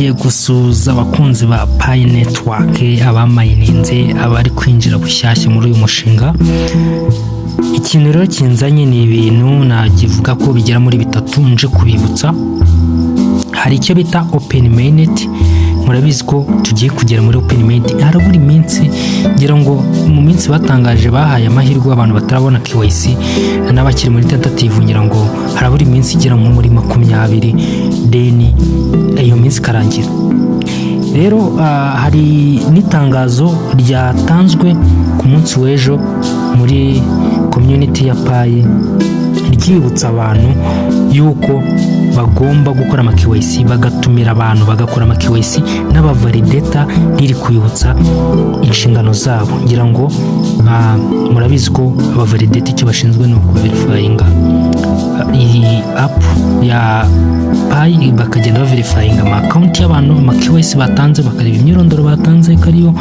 nongeye gusuza abakunzi ba Pi Network, abamayininze, abari kwinjira bushyashya muri uyu mushinga. Ikintu rero kinzanye ni ibintu nagivuga ko bigera muri bitatu nje kubibutsa. Hari icyo bita Open Mainnet. Murabizi ko tugiye kugera muri Open Mainnet. Harabura iminsi, ngira ngo mu minsi batangaje bahaye amahirwe abantu batarabona KYC n'abakiri muri tentative, ngira ngo harabura iminsi igera muri 20 deni iyo minsi karangira. Rero hari n'itangazo ryatanzwe ku munsi w'ejo muri community ya Pi ryibutsa abantu yuko bagomba gukora ama KYC, bagatumira abantu bagakora ama KYC n'abavalidator, riri kwibutsa inshingano zabo. Ngira ngo murabizi ko abavalidator icyo bashinzwe no kuverifyinga iyi app ya Pi, bakagenda baverifyinga ama account y'abantu, ama KYC batanze, bakareba imyirondoro batanze kariyo,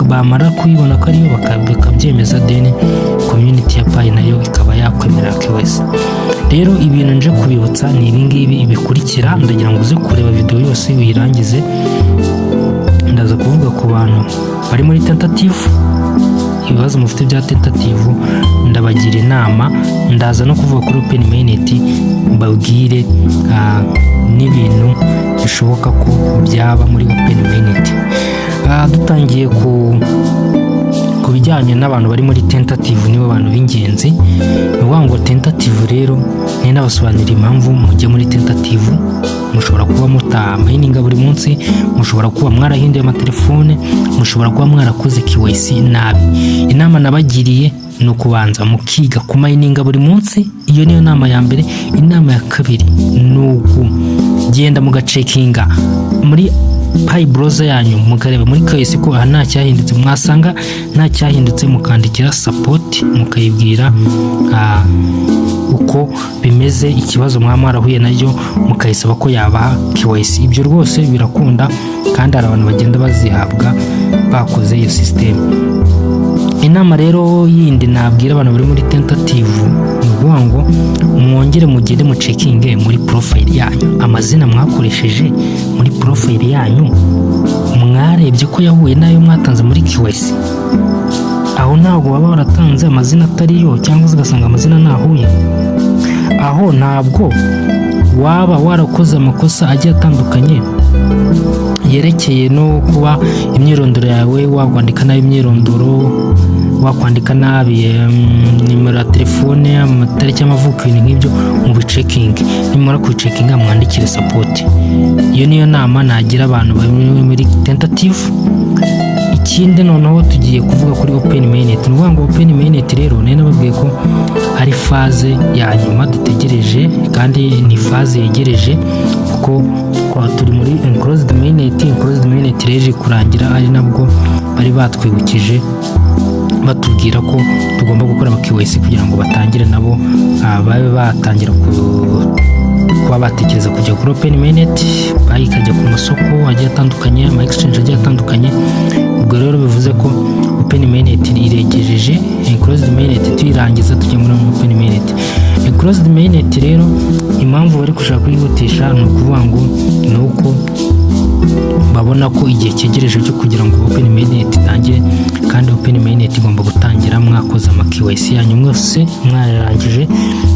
bamara kuyibona kariyo bakabyemeza, then community ya Pi nayo ikaba yakwemera KYC. Rero ibintu nje kubibutsa ni ibingibi bikurikira. Ndagira ngo uze kureba video yose uyirangize. Ndaza kuvuga ku bantu bari muri tentative, ibibazo mufite bya tentative ndabagira inama. Ndaza no kuvuga kuri Open Mainnet, mbabwire n'ibintu bishoboka ko byaba muri Open Mainnet. Dutangiye ku bijyanye n'abantu bari muri tentative, nibo bantu b'ingenzi. Ngo tentative rero ni nabasobanurira impamvu mujye muri tentative. Mushobora kuba mutamininga buri munsi, mushobora kuba mwarahinduye amatelefone, mushobora kuba mwarakoze KYC nabi. Inama nabagiriye no kubanza mukiga kumininga buri munsi. Iyo niyo nama ya mbere. Inama ya kabiri nuko genda mugacekinga muri Pi browser yanyu, mukareba muri KYC ko nta cyahindutse. Mwasanga nta cyahindutse, mukandikira support mukayibwira uko bimeze, ikibazo mwarahuye nayo, mukayisaba ko yabaha KYC. Ibyo rwose birakunda kandi hari abantu bagenda bazihabwa bakoze iyo system. Inama rero yindi nabwira abantu bari muri tentative, nuvuga ngo mwongere mugende mu checking muri profile yanyu, amazina mwakoresheje muri profile yanyu mwarebye ko yahuye nayo mwatanze muri KYC. Aho ntabwo baba baratanze amazina atariyo, cyangwa ugasanga amazina nahuye. Aho ntabwo waba warakoze amakosa agiye atandukanye yerekeye no kuba imyirondoro yawe wakwandika nayo imyirondoro, wakwandika nabi nimero ya telefone, amatariki y'amavuko, ibintu nk'ibyo mu bicekingi. Nimara kubicekinga mwandikire support. Iyo niyo nama nagira abantu bari muri tentative. Ikindi noneho tugiye kuvuga kuri Open Mainnet. Nuvuga ngo Open Mainnet rero nene babwiye ko ari faze ya nyuma dutegereje, kandi ni faze yegereje kuko turi muri Enclosed Mainnet. Enclosed Mainnet rero kurangira, ari nabwo bari batwibukije batubwira ko tugomba gukora ama KYC kugira ngo batangire nabo babe batangira kuba batekereza kujya kuri Open Mainnet, bayikajya ku masoko agiye atandukanye, ama exchange agiye atandukanye. Ubwo rero bivuze ko Open Mainnet iregejeje. Enclosed Mainnet tuyirangiza tujya muri Open Mainnet. Enclosed Mainnet rero impamvu bari gushaka kuyihutisha ni ukuvuga ngo ni uko babona ko igihe cyegereje cyo kugira ngo Open Mainnet itangire, kandi Open Mainnet igomba gutangira mwakoze ama KYC yanyu mwese mwararangije,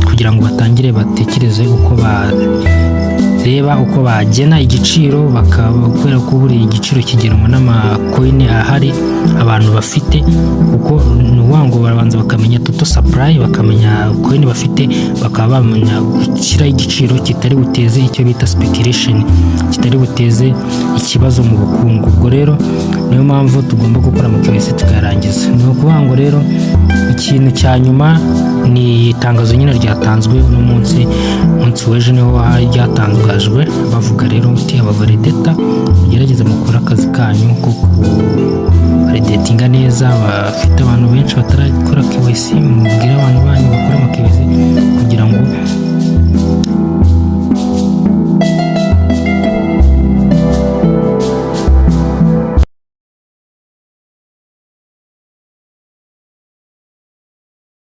kugira ngo batangire batekereze uko bareba uko bagena igiciro, bakakwera ko buri igiciro kigenwa n'amacoin ahari abantu bafite. Kuko nuwango barabanza bakamenya total supply, bakamenya coin bafite, bakaba bamenya gushyira igiciro kitari buteze icyo bita speculation, kitari buteze ikibazo mu bukungu. Ubwo rero niyo mpamvu tugomba gukora ama KYC tukarangiza. Ni ukuvuga ngo rero ikintu cya nyuma ni itangazo nyine ryatanzwe no munsi w'ejo, niho ryatangajwe bavuga rero uti abavalidator mugerageza mukora akazi kanyu ko validatinga neza. Bafite abantu benshi batarakora KYC, mubwira